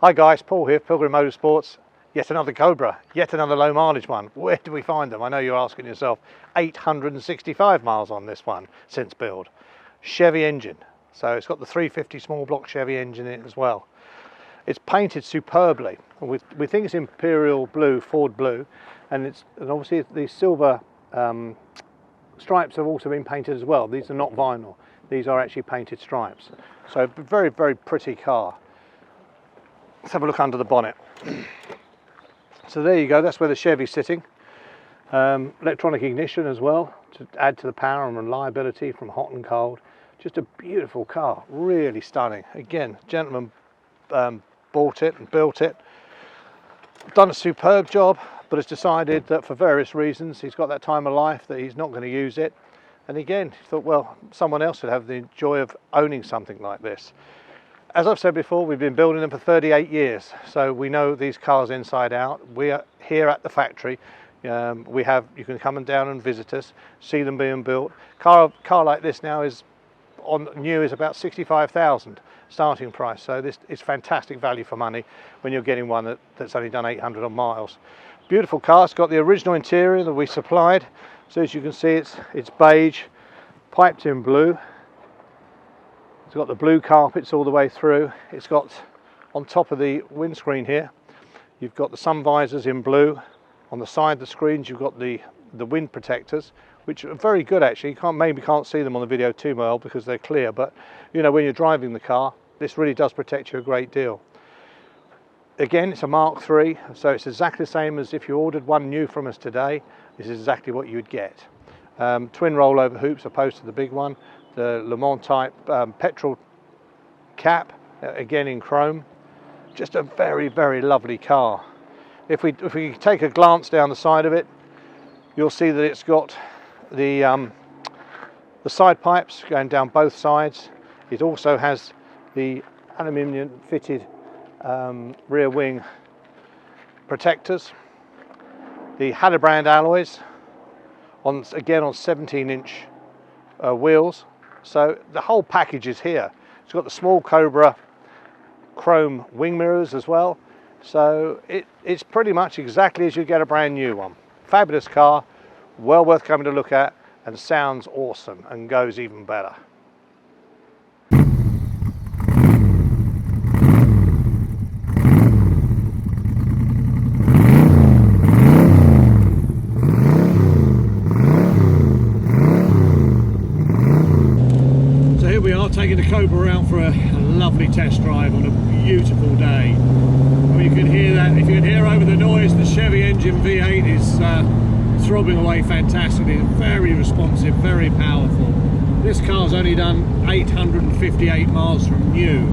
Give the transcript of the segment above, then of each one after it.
Hi guys, Paul here, Pilgrim Motorsports. Yet another Cobra, yet another low mileage one. Where do we find them? I know you're asking yourself. 865 miles on this one since build. Chevy engine, so it's got the 350 small block Chevy engine in it as well. It's painted superbly. We think it's imperial blue, Ford blue, and obviously the silver stripes have also been painted as well. These are not vinyl, these are actually painted stripes. So very, very pretty car. Let's have a look under the bonnet. So there you go, that's where the Chevy's sitting. Electronic ignition as well to add to the power and reliability from hot and cold. Just a beautiful car, really stunning. Again, gentleman bought it and built it. Done a superb job, but has decided that for various reasons he's got that time of life that he's not going to use it. And again, he thought, well, someone else would have the joy of owning something like this. As I've said before, we've been building them for 38 years, so we know these cars inside out. We are here at the factory. You can come down and visit us, see them being built. Car like this now is new is about 65,000 starting price. So this is fantastic value for money when you're getting one that's only done 800 odd miles. Beautiful car. It's got the original interior that we supplied. So as you can see, it's beige, piped in blue. It's got the blue carpets all the way through. It's got, on top of the windscreen here, you've got the sun visors in blue. On the side of the screens, you've got the wind protectors, which are very good actually. You maybe can't see them on the video too well because they're clear, but you know, when you're driving the car, this really does protect you a great deal. Again, it's a Mark III, so it's exactly the same as if you ordered one new from us today. This is exactly what you would get. Twin rollover hoops opposed to the big one. The Le Mans type petrol cap, again in chrome. Just a very, very lovely car. If we take a glance down the side of it, you'll see that it's got the side pipes going down both sides. It also has the aluminium fitted rear wing protectors. The Edelbrock alloys, again on 17-inch wheels. So the whole package is here. It's got the small Cobra chrome wing mirrors as well. So it's pretty much exactly as you get a brand new one. Fabulous car, well worth coming to look at, and sounds awesome and goes even better. Taking the Cobra out for a lovely test drive on a beautiful day. I mean, you can hear that. If you can hear over the noise, the Chevy engine V8 is throbbing away fantastically. Very responsive, very powerful. This car's only done 858 miles from new,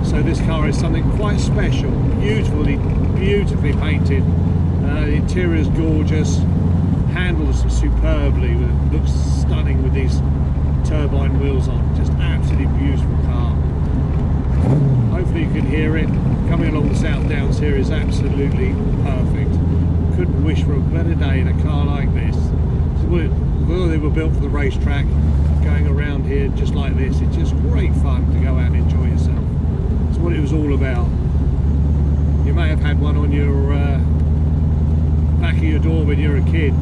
so this car is something quite special. Beautifully painted. The interior is gorgeous. Handles superbly. It looks stunning with these turbine wheels on. Just absolutely beautiful car. Hopefully you can hear it. Coming along the South Downs here is absolutely perfect. Couldn't wish for a better day in a car like this. Well, they were built for the racetrack. Going around here just like this, it's just great fun to go out and enjoy yourself. That's what it was all about. You may have had one on your back of your door when you were a kid.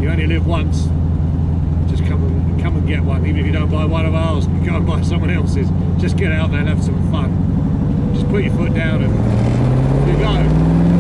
You only live once. Just come and get one. Even if you don't buy one of ours, go and buy someone else's. Just get out there and have some fun. Just put your foot down and you go.